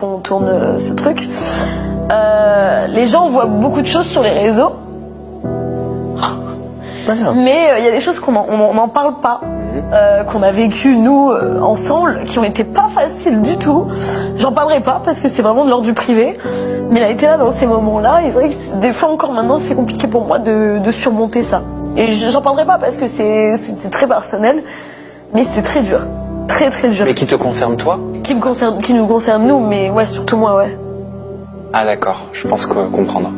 On tourne ce truc. Les gens voient beaucoup de choses sur les réseaux. Mais il y a des choses qu'on n'en parle pas, qu'on a vécues nous ensemble, qui ont été pas faciles du tout. J'en parlerai pas parce que c'est vraiment de l'ordre du privé. Mais il a été là dans ces moments-là. Et c'est vrai que des fois encore maintenant, c'est compliqué pour moi de surmonter ça. Et j'en parlerai pas parce que c'est très personnel, mais c'est très dur, très dur. Mais qui te concerne toi? Qui nous concerne nous, mais ouais, surtout moi, ouais. Ah d'accord, je pense comprendre.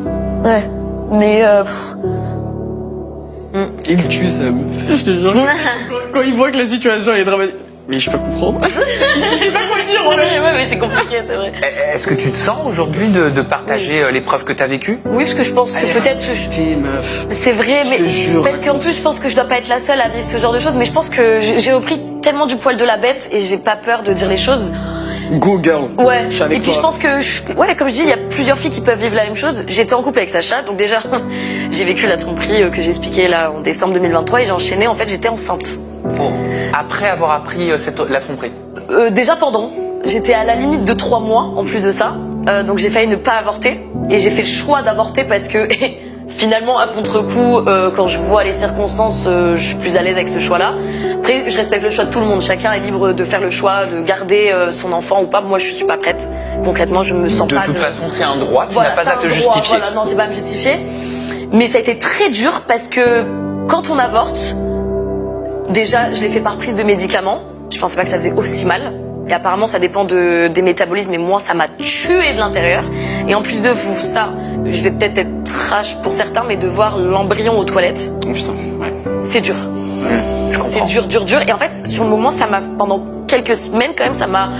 Ouais, mais Il me tue, ça me fait, je te jure. Quand il voit que la situation est dramatique. Mais je peux comprendre. Il sait pas quoi le dire, ouais, mais c'est compliqué, c'est vrai. Est-ce que tu te sens aujourd'hui de partager l'épreuve que tu as vécue? Oui, parce que je pense que peut-être... meuf. C'est vrai, mais jure, parce qu'en plus, je pense que je dois pas être la seule à vivre ce genre de choses, mais je pense que j'ai repris tellement du poil de la bête et j'ai pas peur de dire les choses. Go girl. Ouais. Je suis avec Et puis toi. je pense que, ouais, comme je dis, il y a plusieurs filles qui peuvent vivre la même chose. J'étais en couple avec Sacha, donc déjà, j'ai vécu la tromperie que j'ai expliqué là en décembre 2023 et j'ai enchaîné. En fait, j'étais enceinte. Oh. Après avoir appris la tromperie? Déjà pendant. J'étais à la limite de 3 mois en plus de ça. Donc j'ai failli ne pas avorter et j'ai fait le choix d'avorter parce que finalement à contre-coup, quand je vois les circonstances, je suis plus à l'aise avec ce choix-là. Après, je respecte le choix de tout le monde. Chacun est libre de faire le choix de garder son enfant ou pas. Moi, je suis pas prête. Concrètement, je me sens pas. De toute façon, c'est un droit. Tu voilà, n'as pas à te justifier. Voilà, non, j'ai pas à me justifier. Mais ça a été très dur parce que quand on avorte, déjà, je l'ai fait par prise de médicaments. Je pensais pas que ça faisait aussi mal. Et apparemment, ça dépend des métabolismes. Et moi, ça m'a tué de l'intérieur. Et en plus de ça, je vais peut-être être trash pour certains, mais de voir l'embryon aux toilettes, Oh putain, ouais. c'est dur. C'est dur. Et en fait, sur le moment, pendant quelques semaines quand même, ça m'a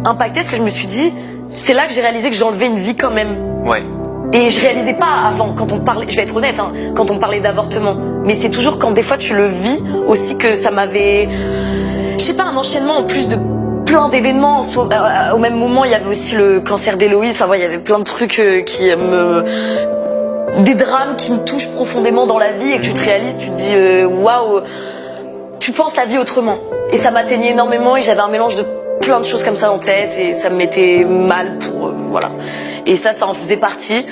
impacté parce que je me suis dit, c'est là que j'ai réalisé que j'enlevais une vie quand même. Ouais. Et je réalisais pas avant, quand on parlait, je vais être honnête, hein, quand on parlait d'avortement. Mais c'est toujours quand des fois tu le vis aussi que ça m'avait, je sais pas, un enchaînement en plus de plein d'événements. Au même moment, il y avait aussi le cancer d'Héloïse. Enfin, ouais, il y avait plein de trucs des drames qui me touchent profondément dans la vie et que tu te réalises, tu te dis, waouh, tu penses la vie autrement. Et ça m'atteignait énormément et j'avais un mélange de plein de choses comme ça en tête et ça me mettait mal pour, voilà. Et ça en faisait partie.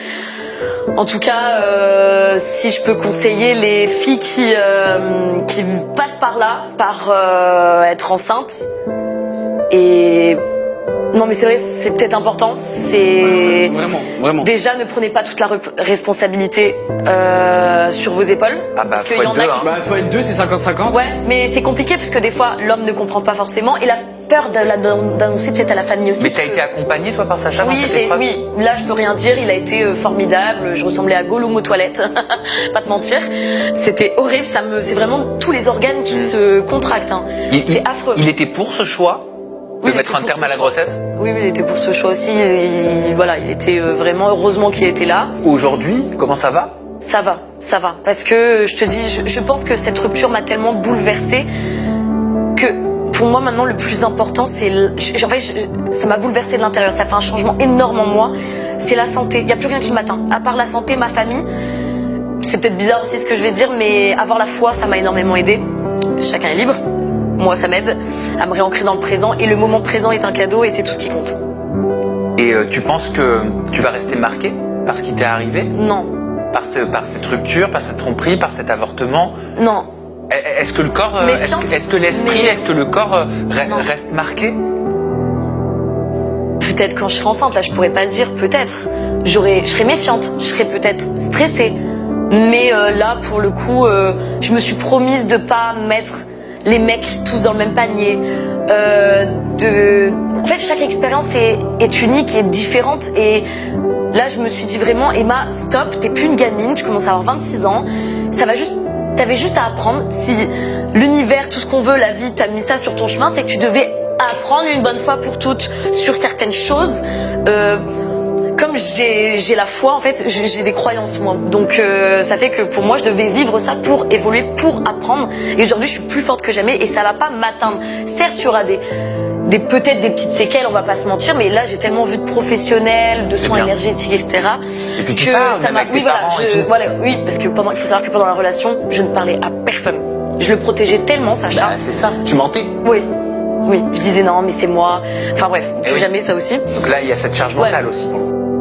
En tout cas, si je peux conseiller les filles qui passent par là, par être enceinte, et non mais c'est vrai, c'est peut-être important. C'est vraiment. Déjà, ne prenez pas toute la responsabilité sur vos épaules. Ah bah, parce faut qu'il y en être deux, a hein. Bah, faut être deux, c'est 50-50. Ouais, mais c'est compliqué parce que des fois, l'homme ne comprend pas forcément et la peur d'annoncer peut-être à la famille aussi. Mais t'as été accompagnée toi par Sacha dans cette épreuve? Oui, là je peux rien dire, il a été formidable, je ressemblais à Gollum aux toilettes, pas te mentir. C'était horrible, c'est vraiment tous les organes qui se contractent, hein. C'est affreux. Il était pour ce choix de Oui, mettre un terme à la grossesse? Oui, il était pour ce choix aussi, il était vraiment, heureusement qu'il était là. Aujourd'hui, comment ça va? Ça va, parce que je te dis, je pense que cette rupture m'a tellement bouleversée que pour moi maintenant le plus important c'est, en fait, ça m'a bouleversée de l'intérieur, ça fait un changement énorme en moi, c'est la santé, il n'y a plus rien qui m'atteint, à part la santé, ma famille. C'est peut-être bizarre aussi ce que je vais dire, mais avoir la foi ça m'a énormément aidé. Chacun est libre, moi ça m'aide à me réancrer dans le présent et le moment présent est un cadeau et c'est tout ce qui compte. Et tu penses que tu vas rester marqué par ce qui t'est arrivé? Non. Par cette rupture, par cette tromperie, par cet avortement? Non. Est-ce que le corps, est-ce que l'esprit, est-ce que le corps reste marqué? Peut-être quand je serai enceinte, là je pourrais pas le dire, peut-être. Je serais méfiante, je serais peut-être stressée. Mais là pour le coup, je me suis promise de pas mettre les mecs tous dans le même panier. En fait chaque expérience est unique et différente et là je me suis dit vraiment, Emma, stop, t'es plus une gamine, tu commences à avoir 26 ans, t'avais juste à apprendre. Si l'univers, tout ce qu'on veut, la vie t'a mis ça sur ton chemin, c'est que tu devais apprendre une bonne fois pour toutes sur certaines choses. Comme j'ai la foi, en fait, j'ai des croyances moi. Donc ça fait que pour moi, je devais vivre ça pour évoluer, pour apprendre. Et aujourd'hui, je suis plus forte que jamais et ça va pas m'atteindre. Certes, il y aura peut-être des petites séquelles, on va pas se mentir, mais là j'ai tellement vu de professionnels, de soins énergétiques, etc. Et puis que ça m'a. Oui, oui, parce que il faut savoir que pendant la relation, je ne parlais à personne. Je le protégeais tellement, Sacha. Bah, c'est ça. Tu mentais. Oui. Oui, je disais non, mais c'est moi. Enfin bref, Eh oui. jamais ça aussi. Donc là, il y a cette charge mentale aussi. Pour le coup.